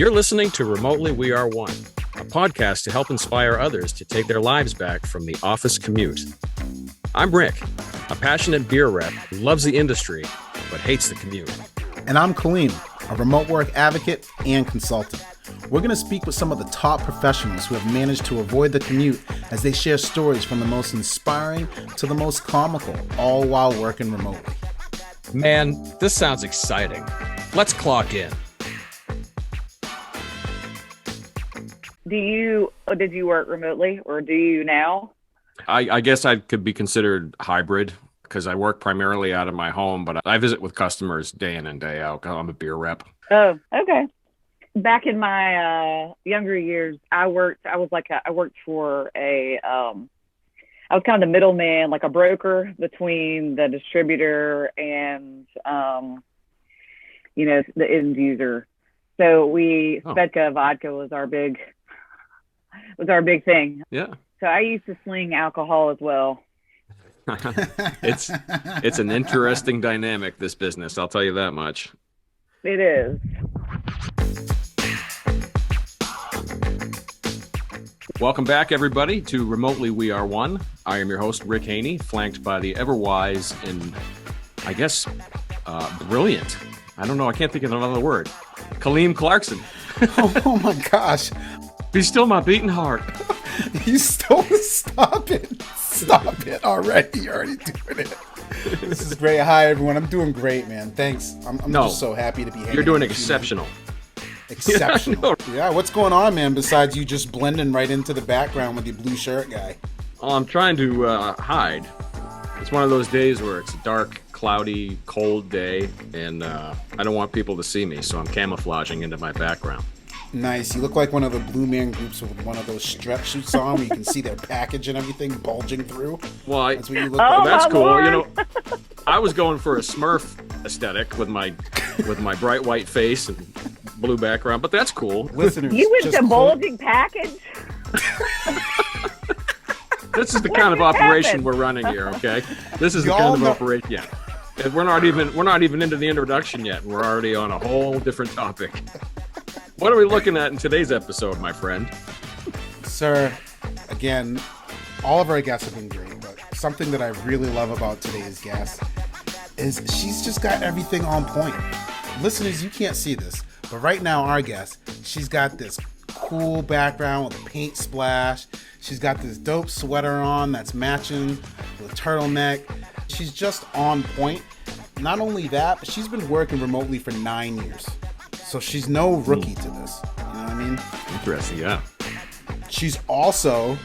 You're listening to Remotely We Are One, a podcast to help inspire others to take their lives back from the office commute. I'm Rick, a passionate beer rep who loves the industry but hates the commute. And I'm Kaleem, a remote work advocate and consultant. We're going to speak with some of the top professionals who have managed to avoid the commute as they share stories from the most inspiring to the most comical, all while working remotely. Man, this sounds exciting. Let's clock in. Did you work remotely, or do you now? I guess I could be considered hybrid because I work primarily out of my home, but I visit with customers day in and day out. 'Cause I'm a beer rep. Oh, okay. Back in my younger years, I was kind of the middleman, like a broker between the distributor and the end user. So Svedka vodka was our big thing. Yeah. So I used to sling alcohol as well. It's an interesting dynamic, this business, I'll tell you that much. It is. Welcome back, everybody, to Remotely We Are One. I am your host, Rick Haney, flanked by the ever-wise and, I guess, brilliant. I don't know, I can't think of another word. Kaleem Clarkson. Oh my gosh. Be still my beating heart. You stole it. Stop it already. You're already doing it. This is great. Hi, everyone. I'm doing great, man. Thanks. I'm just so happy to be here. You're doing exceptional. Exceptional. Yeah, what's going on, man, besides you just blending right into the background with your blue shirt guy? Oh, I'm trying to hide. It's one of those days where it's a dark, cloudy, cold day, and I don't want people to see me, so I'm camouflaging into my background. Nice. You look like one of the Blue Man groups with one of those stretch suits on where you can see their package and everything bulging through. Well, that's what you look like. That's cool. Lord. You know, I was going for a Smurf aesthetic with my bright white face and blue background, but that's cool. Listeners, you went to bulging package? This is the kind of operation we're running here, okay? This is the kind of operation. Yeah. We're not even into the introduction yet. We're already on a whole different topic. What are we looking at in today's episode, my friend? Sir, again, all of our guests have been great, but something that I really love about today's guest is she's just got everything on point. Listeners, you can't see this, but right now our guest, she's got this cool background with a paint splash. She's got this dope sweater on that's matching with a turtleneck. She's just on point. Not only that, but she's been working remotely for 9 years. So she's no rookie to this. You know what I mean? Interesting, yeah. She's also,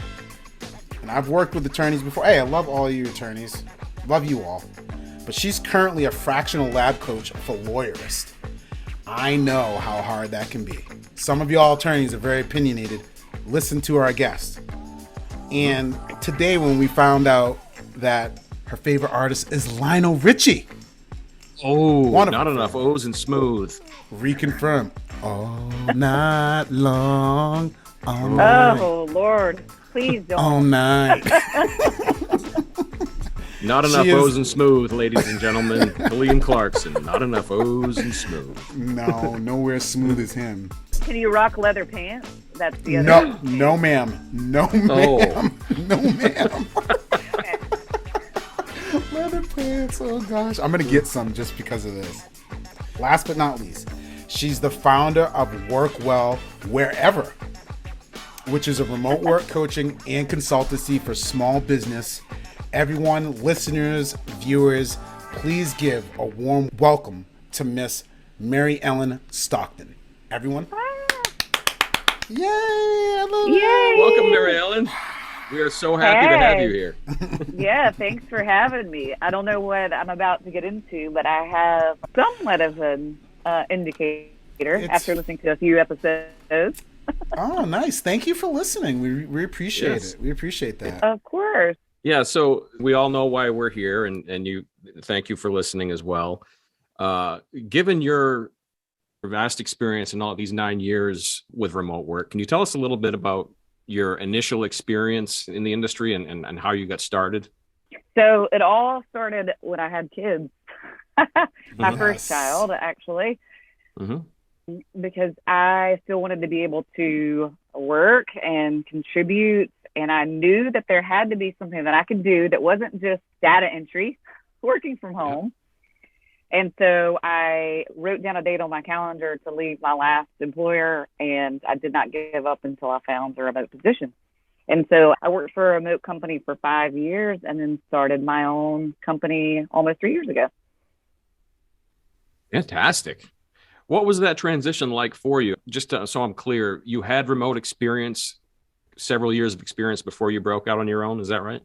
and I've worked with attorneys before. Hey, I love all you attorneys. Love you all. But she's currently a fractional lab coach for lawyerists. I know how hard that can be. Some of y'all attorneys are very opinionated. Listen to our guest. And today when we found out that her favorite artist is Lionel Richie. Oh, not enough O's and smooth. Reconfirm. All night long. Oh, Lord. Please don't. All night. Not enough O's and smooth, ladies and gentlemen. Kaleem Clarkson. Not enough O's and smooth. No, nowhere smooth as him. Can you rock leather pants? That's the other. No, ma'am. No, ma'am. No, ma'am. Leather pants. Oh, gosh. I'm going to get some just because of this. Last but not least, she's the founder of Work Well Wherever, which is a remote work coaching and consultancy for small business. Everyone, listeners, viewers, please give a warm welcome to Miss Maryellen Stockton. Everyone. Yay! I love it. Welcome, Maryellen. We are so happy to have you here. Yeah, thanks for having me. I don't know what I'm about to get into, but I have somewhat of an indicator after listening to a few episodes. Oh, nice. Thank you for listening. We appreciate it. We appreciate that. Of course. Yeah, so we all know why we're here, and you thank you for listening as well. Given your vast experience in all these 9 years with remote work, can you tell us a little bit about your initial experience in the industry and how you got started? So it all started when I had kids. My first child, actually. Mm-hmm. because I still wanted to be able to work and contribute. And I knew that there had to be something that I could do that wasn't just data entry, working from home. And so I wrote down a date on my calendar to leave my last employer, and I did not give up until I found a remote position. And so I worked for a remote company for 5 years and then started my own company almost 3 years ago. Fantastic. What was that transition like for you? Just so I'm clear, you had remote experience, several years of experience before you broke out on your own. Is that right?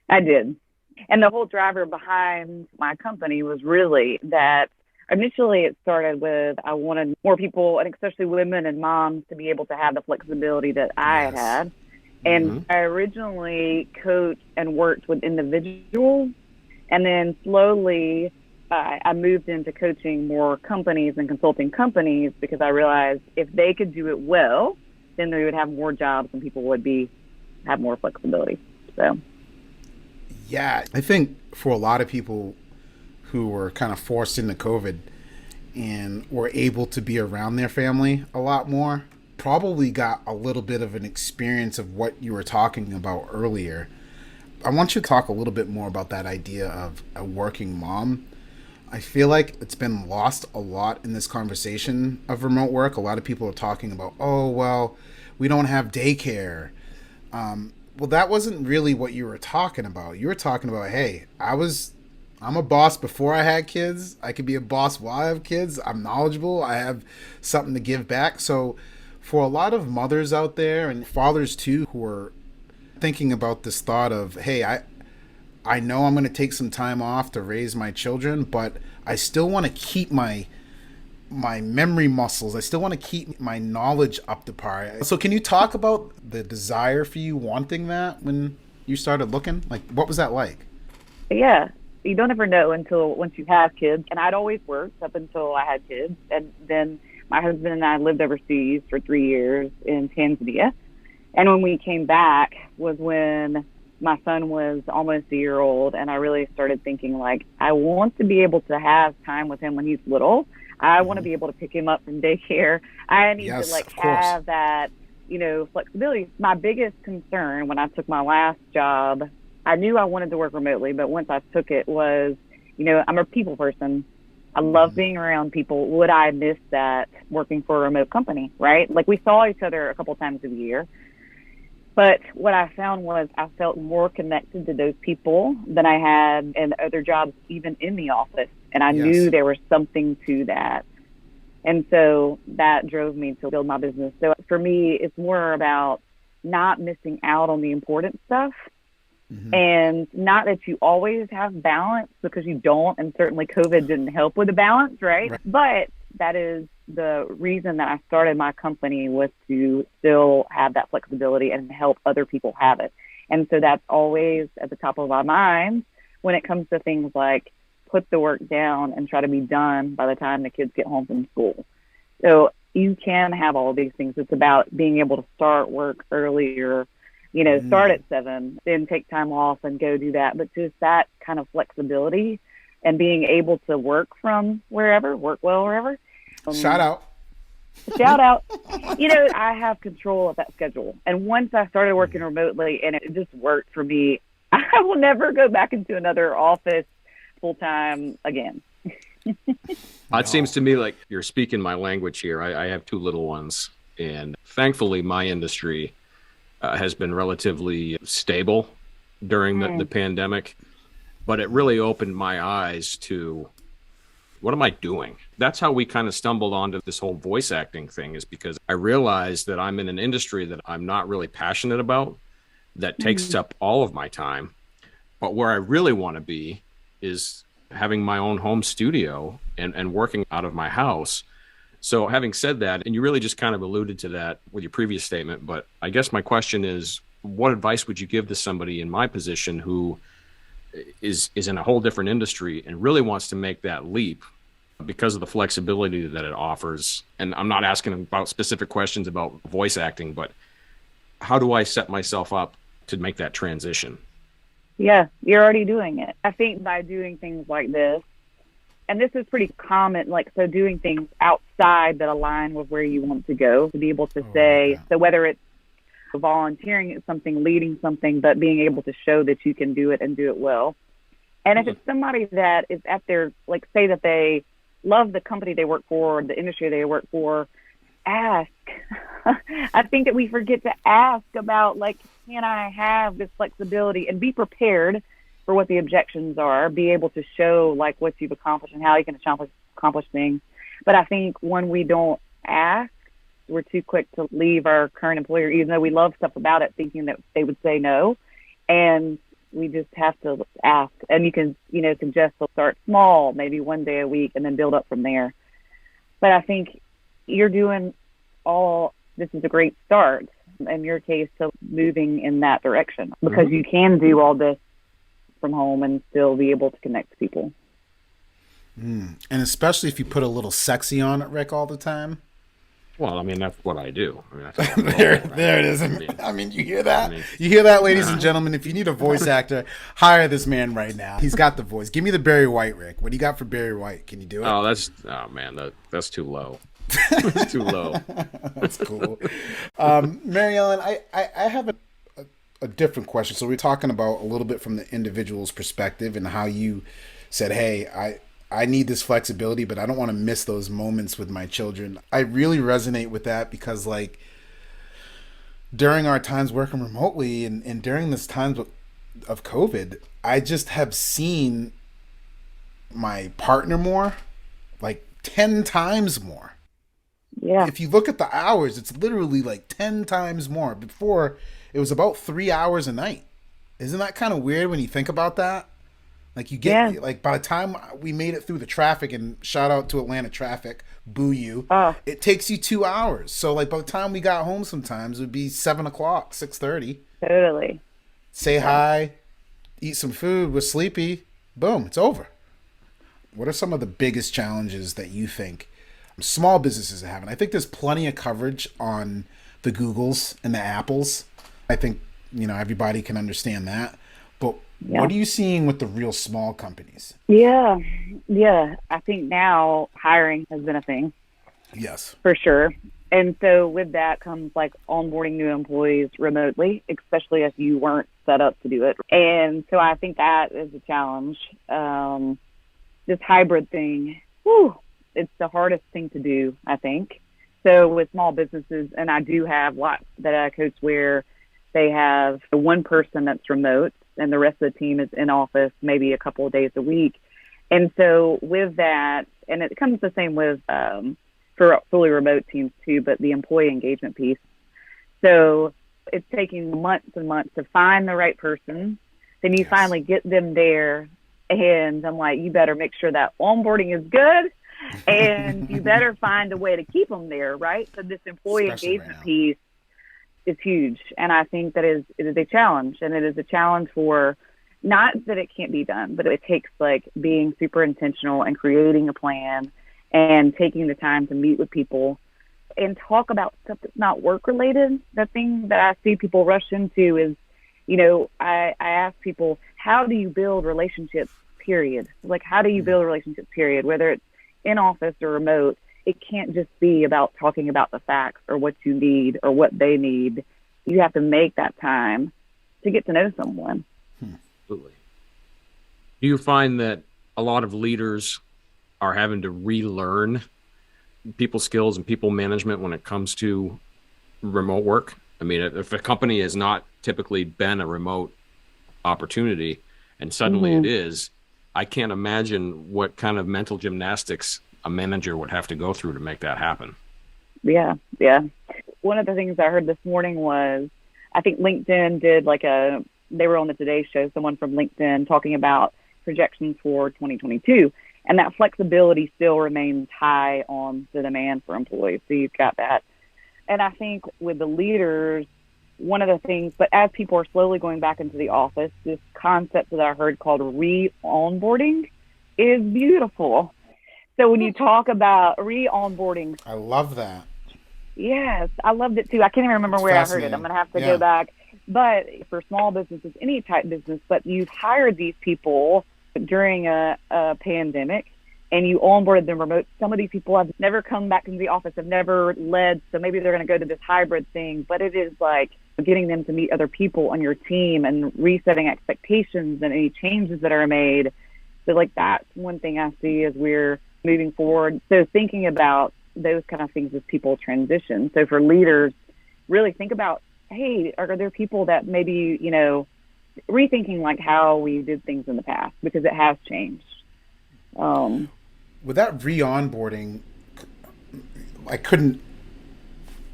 I did. And the whole driver behind my company was really that initially it started with I wanted more people, and especially women and moms, to be able to have the flexibility that I had. And I originally coached and worked with individuals, and then slowly I moved into coaching more companies and consulting companies because I realized if they could do it well, then they would have more jobs and people would have more flexibility. So, yeah, I think for a lot of people who were kind of forced into COVID and were able to be around their family a lot more, probably got a little bit of an experience of what you were talking about earlier. I want you to talk a little bit more about that idea of a working mom. I feel like it's been lost a lot in this conversation of remote work. A lot of people are talking about, oh, well, we don't have daycare. Well, that wasn't really what you were talking about. You were talking about, hey, I'm a boss before I had kids. I could be a boss while I have kids. I'm knowledgeable. I have something to give back. So for a lot of mothers out there and fathers too who are thinking about this thought of, hey, I know I'm going to take some time off to raise my children, but I still want to keep my memory muscles. I still want to keep my knowledge up to par. So can you talk about the desire for you wanting that when you started looking? Like, what was that like? Yeah, you don't ever know until once you have kids. And I'd always worked up until I had kids. And then my husband and I lived overseas for 3 years in Tanzania. And when we came back was when my son was almost a year old. And I really started thinking, like, I want to be able to have time with him when he's little. I want to be able to pick him up from daycare. I need to have that, flexibility. My biggest concern when I took my last job, I knew I wanted to work remotely, but once I took it was, I'm a people person. I love being around people. Would I miss that working for a remote company, right? Like, we saw each other a couple of times a year. But what I found was I felt more connected to those people than I had in other jobs, even in the office. And I knew there was something to that. And so that drove me to build my business. So for me, it's more about not missing out on the important stuff. And not that you always have balance, because you don't. And certainly COVID didn't help with the balance, right? But that is the reason that I started my company, was to still have that flexibility and help other people have it. And so that's always at the top of my mind when it comes to things like put the work down and try to be done by the time the kids get home from school. So you can have all of these things. It's about being able to start work earlier, start at 7, then take time off and go do that. But just that kind of flexibility and being able to work from wherever, work well wherever. Shout out. I have control of that schedule. And once I started working remotely and it just worked for me, I will never go back into another office full time again. It seems to me like you're speaking my language here. I have 2 little ones, and thankfully my industry has been relatively stable during the pandemic, but it really opened my eyes to, what am I doing? That's how we kind of stumbled onto this whole voice acting thing, is because I realized that I'm in an industry that I'm not really passionate about, that takes up all of my time. But where I really want to be is having my own home studio and working out of my house. So having said that, and you really just kind of alluded to that with your previous statement, but I guess my question is, what advice would you give to somebody in my position who is in a whole different industry and really wants to make that leap because of the flexibility that it offers? And I'm not asking about specific questions about voice acting, but how do I set myself up to make that transition? Yeah, you're already doing it. I think by doing things like this, and this is pretty common, like, so doing things outside that align with where you want to go, to be able to say, so whether it's volunteering at something, leading something, but being able to show that you can do it and do it well. And if it's somebody that is at their, like, say that they love the company they work for, or the industry they work for, ask. I think that we forget to ask about, like, can I have this flexibility, and be prepared for what the objections are, be able to show, like, what you've accomplished and how you can accomplish things. But I think when we don't ask, we're too quick to leave our current employer, even though we love stuff about it, thinking that they would say no. And we just have to ask. And you can, suggest they'll start small, maybe one day a week, and then build up from there. But I think you're doing this is a great start in your case to moving in that direction, because you can do all this from home and still be able to connect to people. And especially if you put a little sexy on it, Rick, all the time. Well, I mean, that's what I do. I mean, that's there it is. I mean, you hear that? You hear that, ladies and gentlemen? If you need a voice actor, hire this man right now. He's got the voice. Give me the Barry White, Rick. What do you got for Barry White? Can you do it? That's too low. It's too low. That's cool. Maryellen, I have a different question. So we're talking about a little bit from the individual's perspective and how you said, hey, I need this flexibility, but I don't want to miss those moments with my children. I really resonate with that because, like, during our times working remotely and during this times of COVID, I just have seen my partner more, like 10 times more. Yeah. If you look at the hours, it's literally like 10 times more. Before, it was about 3 hours a night. Isn't that kind of weird when you think about that? Like, you get, like, by the time we made it through the traffic, and shout out to Atlanta traffic, boo you, it takes you 2 hours. So, like, by the time we got home sometimes, it would be 7 o'clock, 6:30. Totally. Say hi, eat some food, we're sleepy, boom, it's over. What are some of the biggest challenges that you think small businesses are having? I think there's plenty of coverage on the Googles and the Apples. I think, everybody can understand that. But what are you seeing with the real small companies? Yeah. I think now hiring has been a thing. Yes. For sure. And so with that comes, like, onboarding new employees remotely, especially if you weren't set up to do it. And so I think that is a challenge. This hybrid thing, it's the hardest thing to do, I think. So with small businesses, and I do have lots that I coach where they have one person that's remote and the rest of the team is in office maybe a couple of days a week. And so with that, and it comes the same with for fully remote teams too, but the employee engagement piece. So it's taking months and months to find the right person. Then you finally get them there, and I'm like, you better make sure that onboarding is good, and you better find a way to keep them there, right? So this employee engagement piece is huge, and I think that it is a challenge, and it is a challenge for, not that it can't be done, but it takes, like, being super intentional and creating a plan and taking the time to meet with people and talk about stuff that's not work related. The thing that I see people rush into is, I ask people, how do you build relationships, period? Like, how do you build relationships, period? Whether it's in office or remote, it can't just be about talking about the facts or what you need or what they need. You have to make that time to get to know someone. Absolutely. Do you find that a lot of leaders are having to relearn people skills and people management when it comes to remote work? I mean, if a company has not typically been a remote opportunity and suddenly it is, I can't imagine what kind of mental gymnastics a manager would have to go through to make that happen. Yeah. One of the things I heard this morning was, I think LinkedIn did they were on the Today Show, someone from LinkedIn talking about projections for 2022. And that flexibility still remains high on the demand for employees. So you've got that. And I think with the leaders, one of the things, but as people are slowly going back into the office, this concept that I heard called Re-Onboarding is beautiful. So when you talk about Re-Onboarding. I love that. Yes, I loved it too. I can't even remember where I heard it. I'm going to have to go back. But for small businesses, any type business, but you've hired these people during a pandemic, and you onboarded them remote. Some of these people have never come back into the office, have never led, so maybe they're going to go to this hybrid thing, but it is like getting them to meet other people on your team and resetting expectations and any changes that are made. So like that's one thing I see as we're moving forward. So thinking about those kind of things as people transition. So for leaders, really think about, hey, are there people that maybe, rethinking like how we did things in the past, because it has changed. With that re-onboarding,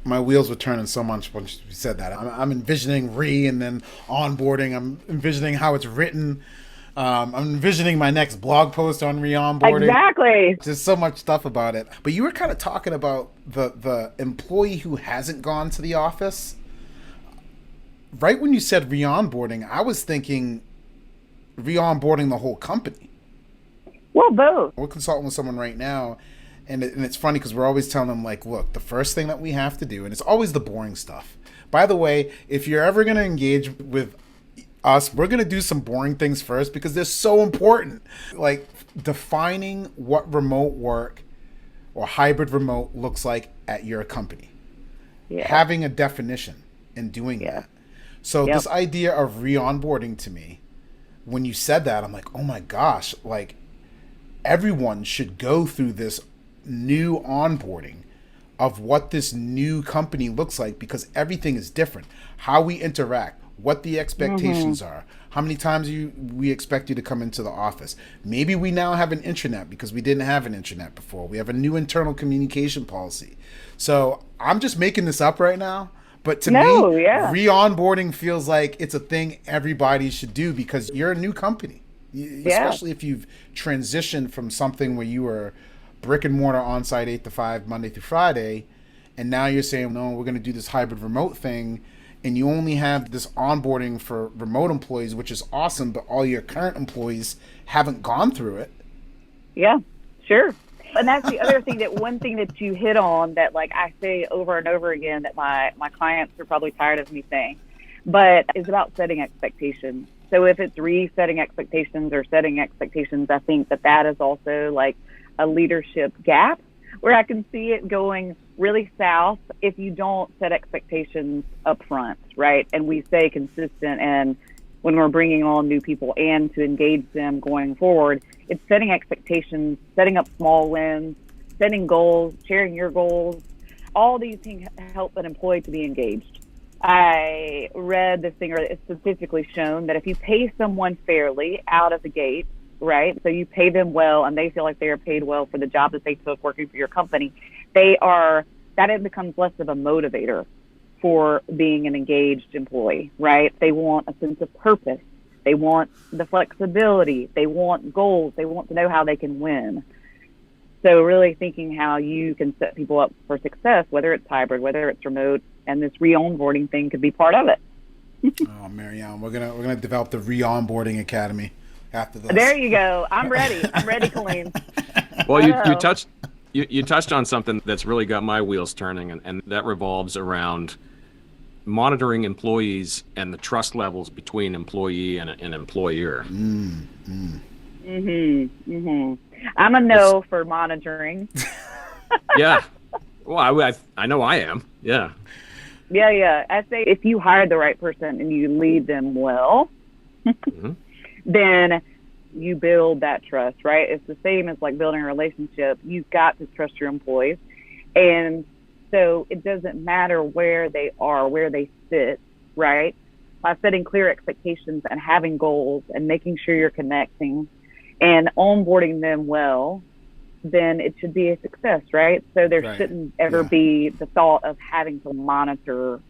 my wheels were turning so much when you said that. I'm envisioning and then onboarding. I'm envisioning how it's written. I'm envisioning my next blog post on re-onboarding. Exactly. There's so much stuff about it. But you were kind of talking about the employee who hasn't gone to the office. Right when you said re-onboarding, I was thinking re-onboarding the whole company. Well, both. We're consulting with someone right now, and it's funny because we're always telling them, like, look, the first thing that we have to do, and it's always the boring stuff. By the way, if you're ever going to engage with us, we're going to do some boring things first because they're so important. Like defining what remote work or hybrid remote looks like at your company. Yeah. Having a definition and doing that. So this idea of re-onboarding, to me, when you said that, I'm like, oh my gosh, like everyone should go through this new onboarding of what this new company looks like, because everything is different. How we interact, what the expectations are, how many times we expect you to come into the office. Maybe we now have an intranet because we didn't have an intranet before. We have a new internal communication policy. So I'm just making this up right now. But to me, re-onboarding feels like it's a thing everybody should do because you're a new company. Especially if you've transitioned from something where you were brick and mortar on-site 8 to 5, Monday through Friday, and now you're saying, no, we're going to do this hybrid remote thing, and you only have this onboarding for remote employees, which is awesome, but all your current employees haven't gone through it. Yeah, sure. And that's the other thing, that one thing that you hit on that, like, I say over and over again that my clients are probably tired of me saying, but it's about setting expectations. So if it's resetting expectations or setting expectations, I think that is also like a leadership gap where I can see it going really south if you don't set expectations up front, right? And we stay consistent, and when we're bringing on new people and to engage them going forward, it's setting expectations, setting up small wins, setting goals, sharing your goals. All these things help an employee to be engaged. I read this thing, or it's statistically shown that if you pay someone fairly out of the gate, right? So you pay them well and they feel like they are paid well for the job that they took working for your company, that it becomes less of a motivator for being an engaged employee, right? They want a sense of purpose. They want the flexibility. They want goals. They want to know how they can win. So really thinking how you can set people up for success, whether it's hybrid, whether it's remote, and this re-onboarding thing could be part of it. Oh, Maryellen, we're gonna develop the Re-Onboarding Academy after this. There you go. I'm ready. I'm ready, Kaleem. Well, you touched on something that's really got my wheels turning, and that revolves around monitoring employees and the trust levels between employee and an employer. I'm a no for monitoring. Yeah. Well, I know I am. Yeah. Yeah. I say if you hire the right person and you lead them well, then you build that trust, right? It's the same as like building a relationship. You've got to trust your employees. And so it doesn't matter where they are, where they sit, right? By setting clear expectations and having goals and making sure you're connecting and onboarding them well, then it should be a success, right? So there shouldn't ever be the thought of having to monitor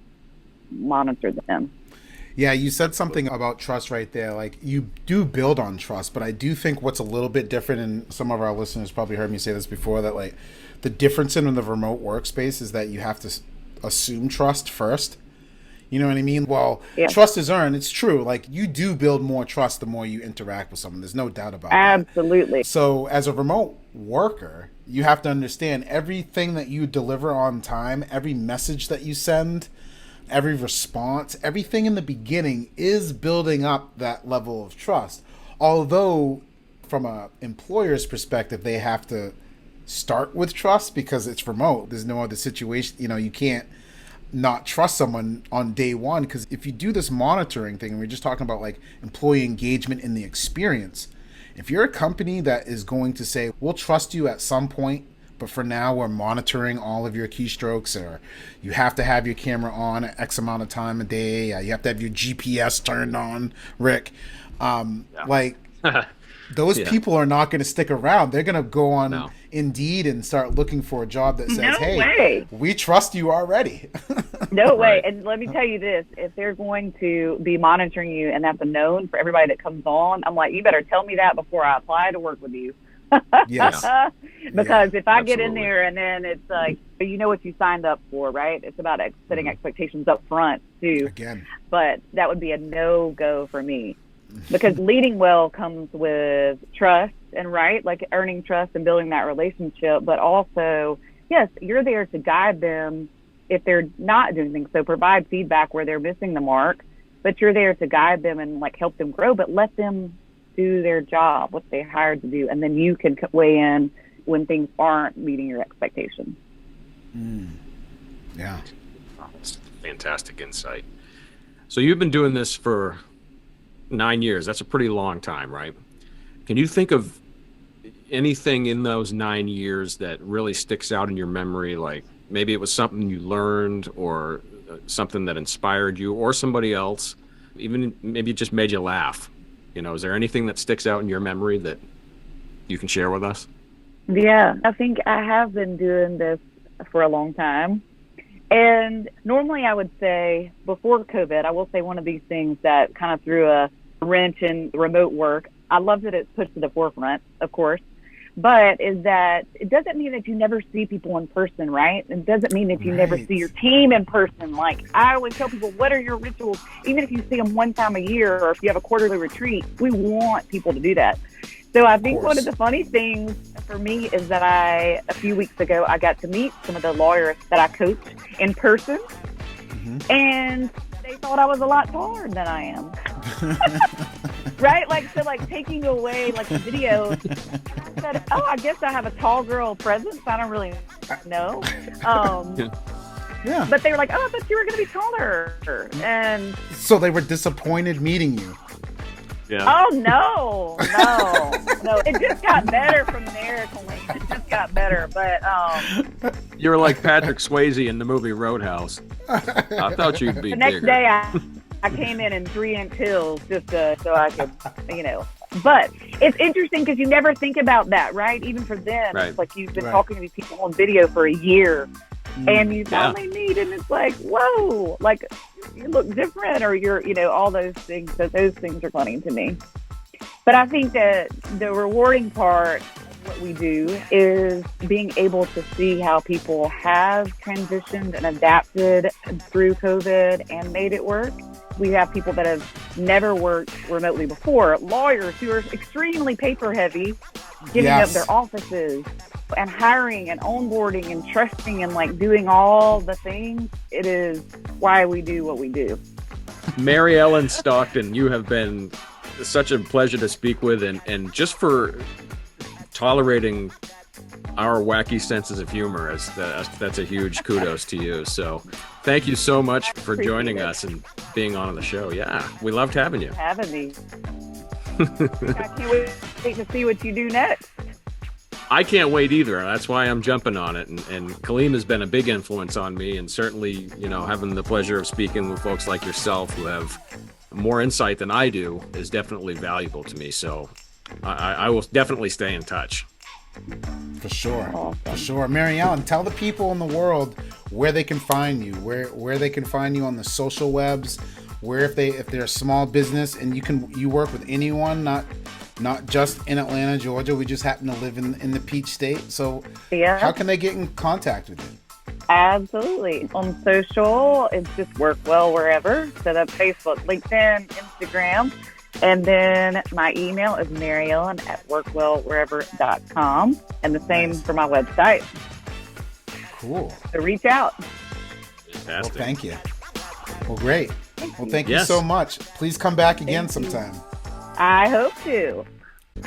them. Yeah, you said something about trust right there. Like, you do build on trust, but I do think what's a little bit different, and some of our listeners probably heard me say this before, that like the difference in the remote workspace is that you have to assume trust first. You know what I mean? Well, trust is earned. It's true. Like, you do build more trust the more you interact with someone. There's no doubt about that. Absolutely. So as a remote worker, you have to understand everything that you deliver on time, every message that you send, every response, everything in the beginning is building up that level of trust. Although From a employer's perspective, they have to start with trust because it's remote. There's no other situation. You can't not trust someone on day one, because if you do this monitoring thing, and we're just talking about like employee engagement in the experience, if you're a company that is going to say, we'll trust you at some point, but for now we're monitoring all of your keystrokes, or you have to have your camera on at X amount of time a day, you have to have your GPS turned on, Rick, like those people are not going to stick around. They're going to go on Indeed and start looking for a job that says, hey, we trust you already. No way. And let me tell you this, if they're going to be monitoring you and that's a known for everybody that comes on, I'm like, you better tell me that before I apply to work with you. Yes. Because if I get in there and then it's like, you know what you signed up for, right? It's about setting expectations up front too. Again. But that would be a no-go for me. Because leading well comes with trust and like earning trust and building that relationship. But also, yes, you're there to guide them if they're not doing things. So provide feedback where they're missing the mark, but you're there to guide them and like help them grow, but let them do their job, what they're hired to do. And then you can weigh in when things aren't meeting your expectations. Yeah. Oh, that's fantastic insight. So you've been doing this for 9 years. That's a pretty long time, right? Can you think of anything in those 9 years that really sticks out in your memory? Like maybe it was something you learned or something that inspired you or somebody else, even maybe it just made you laugh. Is there anything that sticks out in your memory that you can share with us? Yeah, I think I have been doing this for a long time. And normally I would say before COVID, I will say one of these things that kind of threw a wrench in remote work. I love that it's pushed to the forefront, of course, but is that it doesn't mean that you never see people in person, right? It doesn't mean that you never see your team in person. Like I always tell people, what are your rituals? Even if you see them one time a year or if you have a quarterly retreat, we want people to do that. So I think one of the funny things for me is that a few weeks ago, I got to meet some of the lawyers that I coach in person, and they thought I was a lot taller than I am. Right? Like taking away like the video, I said, I guess I have a tall girl presence. I don't really know. But they were like, I thought you were going to be taller. And so they were disappointed meeting you. Yeah. Oh, no. It just got better from there, Kaleem. It just got better. But you were like Patrick Swayze in the movie Roadhouse. I thought you'd be the next bigger. day I came in 3-inch heels just so I could, But it's interesting because you never think about that, right? Even for them, It's like you've been talking to these people on video for a year. And you finally meet, and it's like, whoa, like you look different, or you're, all those things. So those things are funny to me. But I think that the rewarding part of what we do is being able to see how people have transitioned and adapted through COVID and made it work. We have people that have never worked remotely before, lawyers who are extremely paper heavy, giving up their offices and hiring and onboarding and trusting and like doing all the things. It is why we do what we do. Maryellen Stockton, you have been such a pleasure to speak with, and just for tolerating our wacky senses of humor, that's a huge kudos to you. So thank you so much for joining us and being on the show. Yeah, we loved having you. Having me. I can't wait to see what you do next. I can't wait either. That's why I'm jumping on it. And Kaleem has been a big influence on me, and certainly, having the pleasure of speaking with folks like yourself who have more insight than I do is definitely valuable to me. So I will definitely stay in touch. For sure. For sure. Maryellen, tell the people in the world where they can find you, where they can find you on the social webs, where if they're a small business and you work with anyone, not just in Atlanta, Georgia. We just happen to live in the Peach State. So how can they get in contact with you? Absolutely. On social, it's just Work Well Wherever. So that's Facebook, LinkedIn, Instagram. And then my email is Maryellen@workwellwherever.com. And the same for my website. Cool. So reach out. Fantastic. Well, thank you. Well, great. Well, thank you so much. Please come back again sometime. I hope to.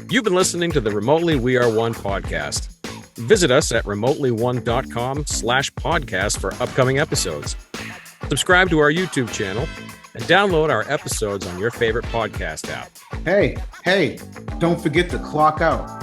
You've been listening to the Remotely We Are One podcast. Visit us at remotely1.com/podcast for upcoming episodes. Subscribe to our YouTube channel and download our episodes on your favorite podcast app. Hey, don't forget to clock out.